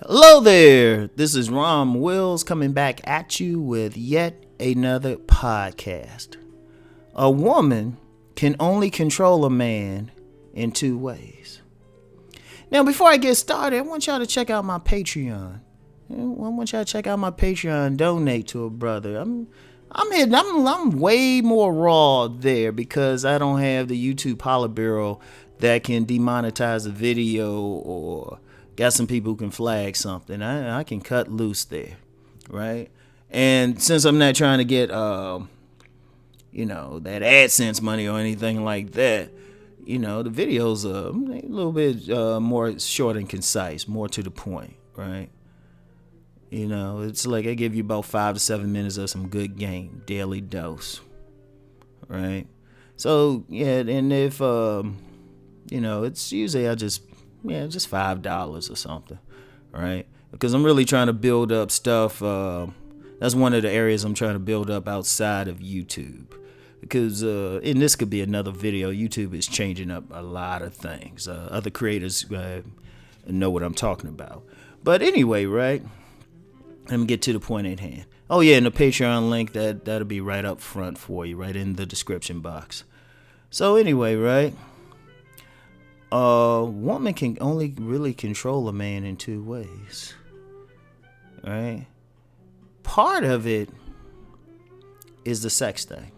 Hello there, this is Rom Wills coming back at you with yet another podcast. A woman can only control a man in two ways. Now, before I get started, I want y'all to check out my Patreon. Donate to a brother. I'm way more raw there because I don't have the YouTube Politburo that can demonetize a video or got some people who can flag something. I can cut loose there, right? And since I'm not trying to get that AdSense money or anything like that, the videos are a little bit more short and concise, more to the point, right? It's like I give you about 5 to 7 minutes of some good game, daily dose, right? So yeah, and if it's usually just $5 or something, right? Because I'm really trying to build up stuff. That's one of the areas I'm trying to build up outside of YouTube. Because, and this could be another video, YouTube is changing up a lot of things. Other creators know what I'm talking about. But anyway, right? Let me get to the point at hand. Oh yeah, and the Patreon link, that'll be right up front for you, right in the description box. So anyway, right? A woman can only really control a man in two ways, right? Part of it is the sex thing.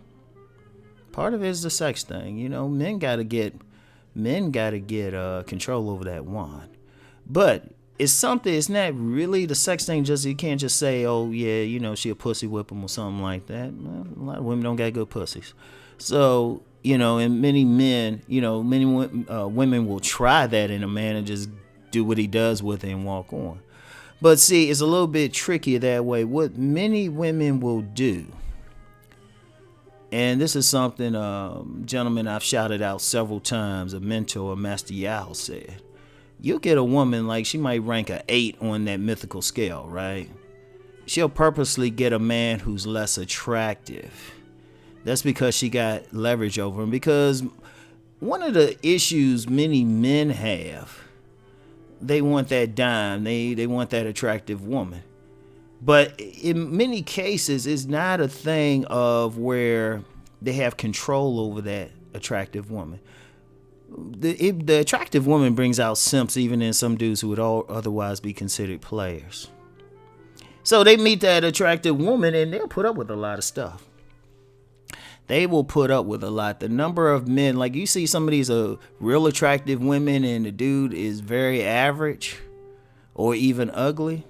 Men gotta get control over that wand. But it's not really the sex thing. Just you can't just say, oh yeah, she a pussy whip 'em or something like that. Well, a lot of women don't got good pussies, so. And many men, women will try that in a man and just do what he does with it and walk on. But see, it's a little bit trickier that way. What many women will do, and this is something, gentlemen, I've shouted out several times, a mentor, Master Yao, said, you'll get a woman like she might rank a 8 on that mythical scale, right? She'll purposely get a man who's less attractive. That's because she got leverage over him. Because one of the issues many men have, they want that dime. They want that attractive woman. But in many cases, it's not a thing of where they have control over that attractive woman. The attractive woman brings out simps even in some dudes who would otherwise be considered players. So they meet that attractive woman and they'll put up with a lot of stuff. They will put up with a lot. The number of men, like you see some of these real attractive women and the dude is very average or even ugly.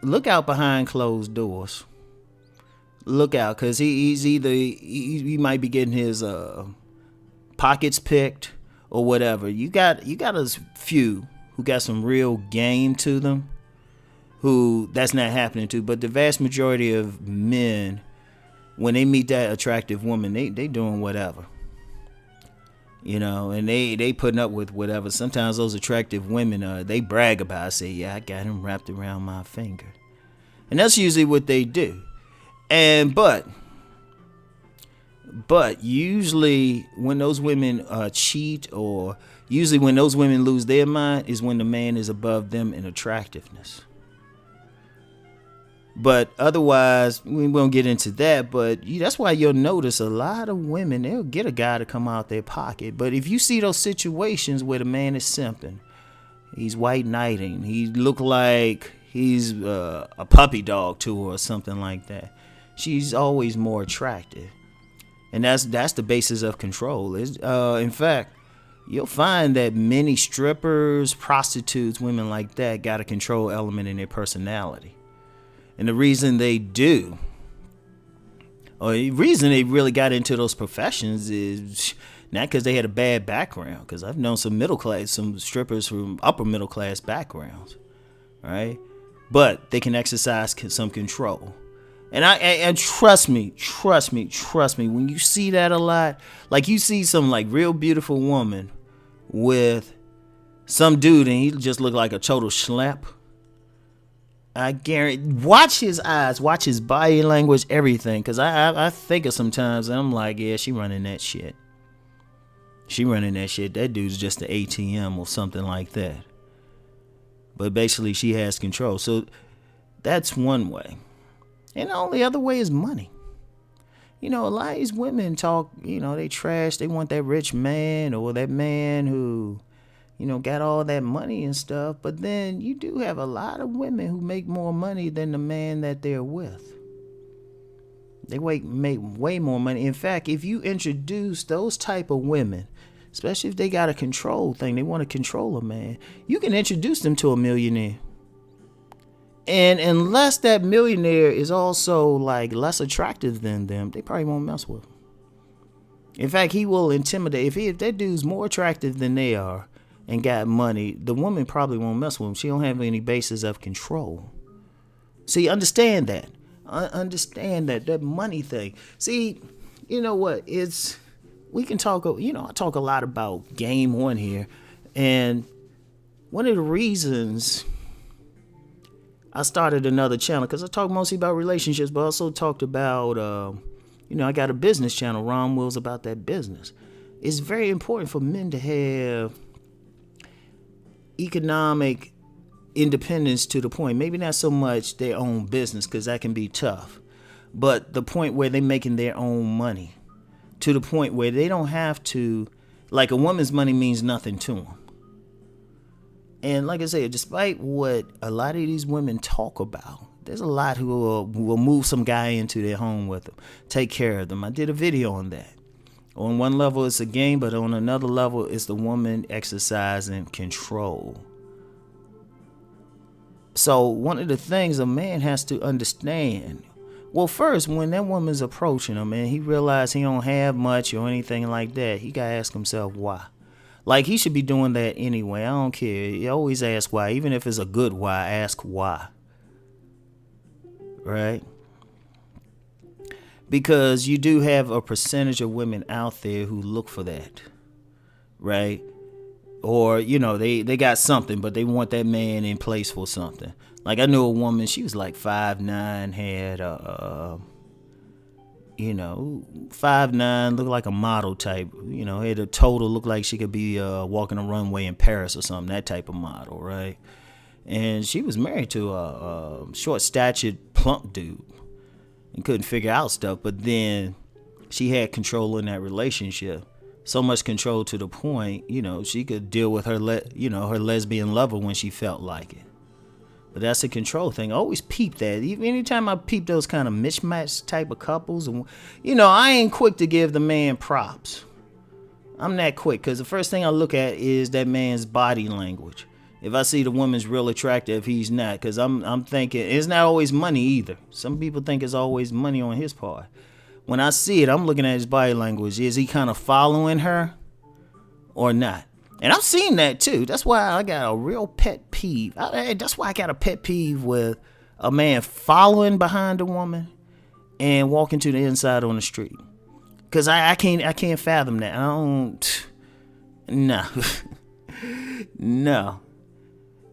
Look out behind closed doors. Look out, because he's either, he might be getting his pockets picked or whatever. You got a few who got some real game to them who that's not happening to. But the vast majority of men, when they meet that attractive woman, they doing whatever, and they putting up with whatever. Sometimes those attractive women, they brag about it, say, yeah, I got him wrapped around my finger. And that's usually what they do. But usually when those women cheat, or usually when those women lose their mind, is when the man is above them in attractiveness. But otherwise, we won't get into that. But that's why you'll notice a lot of women, they'll get a guy to come out their pocket. But if you see those situations where the man is simping, he's white knighting, he look like he's a puppy dog to her or something like that, she's always more attractive. And that's the basis of control. In fact, you'll find that many strippers, prostitutes, women like that got a control element in their personality. And the reason they do, or the reason they really got into those professions, is not because they had a bad background. Because I've known some strippers from upper middle class backgrounds, right? But they can exercise some control. And trust me, when you see that a lot, like you see some like real beautiful woman with some dude and he just look like a total schlep. I guarantee, watch his eyes, watch his body language, everything. Because I think of sometimes, and I'm like, yeah, she running that shit. That dude's just an ATM or something like that. but basically she has control. So that's one way. And the only other way is money. A lot of these women talk, they trash, they want that rich man or that man who, got all that money and stuff. But then you do have a lot of women who make more money than the man that they're with. They make way more money. In fact, if you introduce those type of women, especially if they got a control thing, they want to control a man, you can introduce them to a millionaire. And unless that millionaire is also like less attractive than them, they probably won't mess with him. In fact, he will intimidate. If that dude's more attractive than they are and got money, the woman probably won't mess with him. She don't have any basis of control. See, understand that. Understand that money thing. See, you know what? We can talk. I talk a lot about game one here, and one of the reasons I started another channel, because I talk mostly about relationships, but I also talked about, I got a business channel, Rom Wills, about that business. It's very important for men to have economic independence to the point, maybe not so much their own business, because that can be tough, but the point where they're making their own money, to the point where they don't have to, like a woman's money means nothing to them. And like I said, despite what a lot of these women talk about, there's a lot who will move some guy into their home with them, take care of them. I did a video on that. On one level, it's a game, but on another level, it's the woman exercising control. So one of the things a man has to understand, well, first, when that woman's approaching him and he realizes he don't have much or anything like that, he got to ask himself why. Like, he should be doing that anyway. I don't care. You always ask why. Even if it's a good why, ask why. Right? Because you do have a percentage of women out there who look for that. Right? Or, they got something, but they want that man in place for something. Like, I knew a woman, she was like 5'9", had 5'9", looked like a model type, had a total, looked like she could be walking a runway in Paris or something, that type of model, right? And she was married to a short-statured, plump dude and couldn't figure out stuff, but then she had control in that relationship. So much control to the point, she could deal with her lesbian lover when she felt like it. But that's a control thing. I always peep that. Even anytime I peep those kind of mismatch type of couples, I ain't quick to give the man props. I'm that quick, because the first thing I look at is that man's body language. If I see the woman's real attractive, he's not, because I'm thinking it's not always money either. Some people think it's always money on his part. When I see it, I'm looking at his body language. Is he kind of following her or not? And I've seen that too. That's why I got a real pet peeve. That's why I got a pet peeve with a man following behind a woman and walking to the inside on the street. Cause I can't fathom that. No.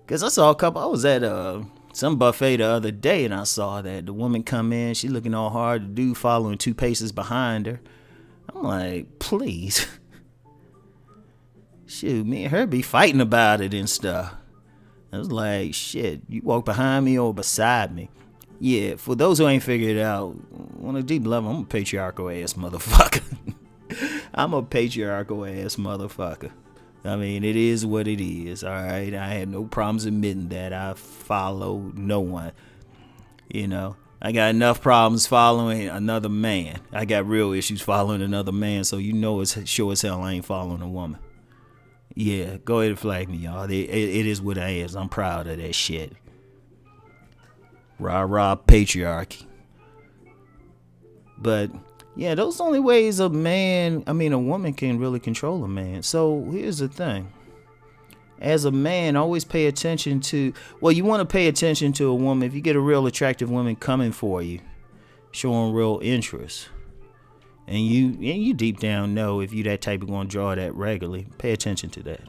Cause I saw a couple. I was at some buffet the other day, and I saw that the woman come in. She looking all hard. The dude following 2 paces behind her. I'm like, please. Shoot, me and her be fighting about it and stuff. I was like, shit, you walk behind me or beside me. Yeah, for those who ain't figured it out, on a deep level, I'm a patriarchal ass motherfucker. I'm a patriarchal ass motherfucker. I mean, it is what it is, all right? I had no problems admitting that. I follow no one. I got enough problems following another man. I got real issues following another man, so it's sure as hell I ain't following a woman. Yeah, go ahead and flag me, y'all. It is what it is. I'm proud of that shit. Rah, patriarchy. But, yeah, those are the only ways a woman can really control a man. So, here's the thing. As a man, always pay attention to, you want to pay attention to a woman. If you get a real attractive woman coming for you, showing real interest, and you deep down know if you that type of going to draw that regularly, pay attention to that.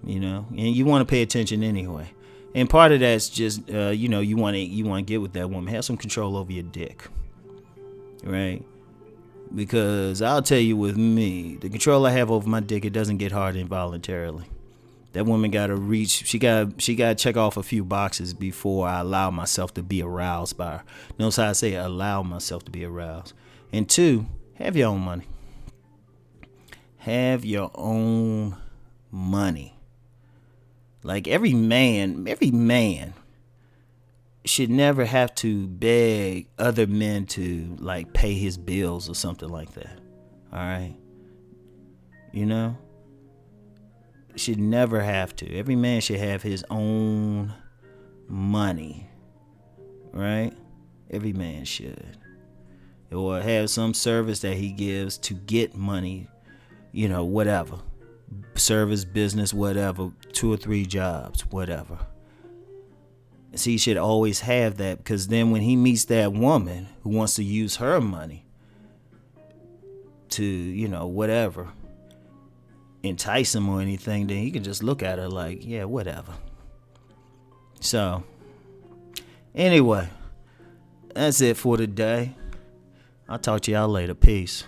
And you want to pay attention anyway. And part of that's just, you want to get with that woman. Have some control over your dick, right? Because I'll tell you, with me, the control I have over my dick, it doesn't get hard involuntarily. That woman got to reach. She got to check off a few boxes before I allow myself to be aroused by her. Notice how I say allow myself to be aroused. And 2, have your own money. Have your own money. Like every man should never have to beg other men to like pay his bills or something like that. All right. You know? Should never have to. Every man should have his own money. Right? Every man should. Or have some service that he gives to get money, whatever. Service, business, whatever. 2 or 3 jobs, whatever. See, he should always have that, because then when he meets that woman who wants to use her money to, whatever, entice him or anything, then he can just look at her like, yeah, whatever. So, anyway, that's it for today. I'll talk to y'all later. Peace.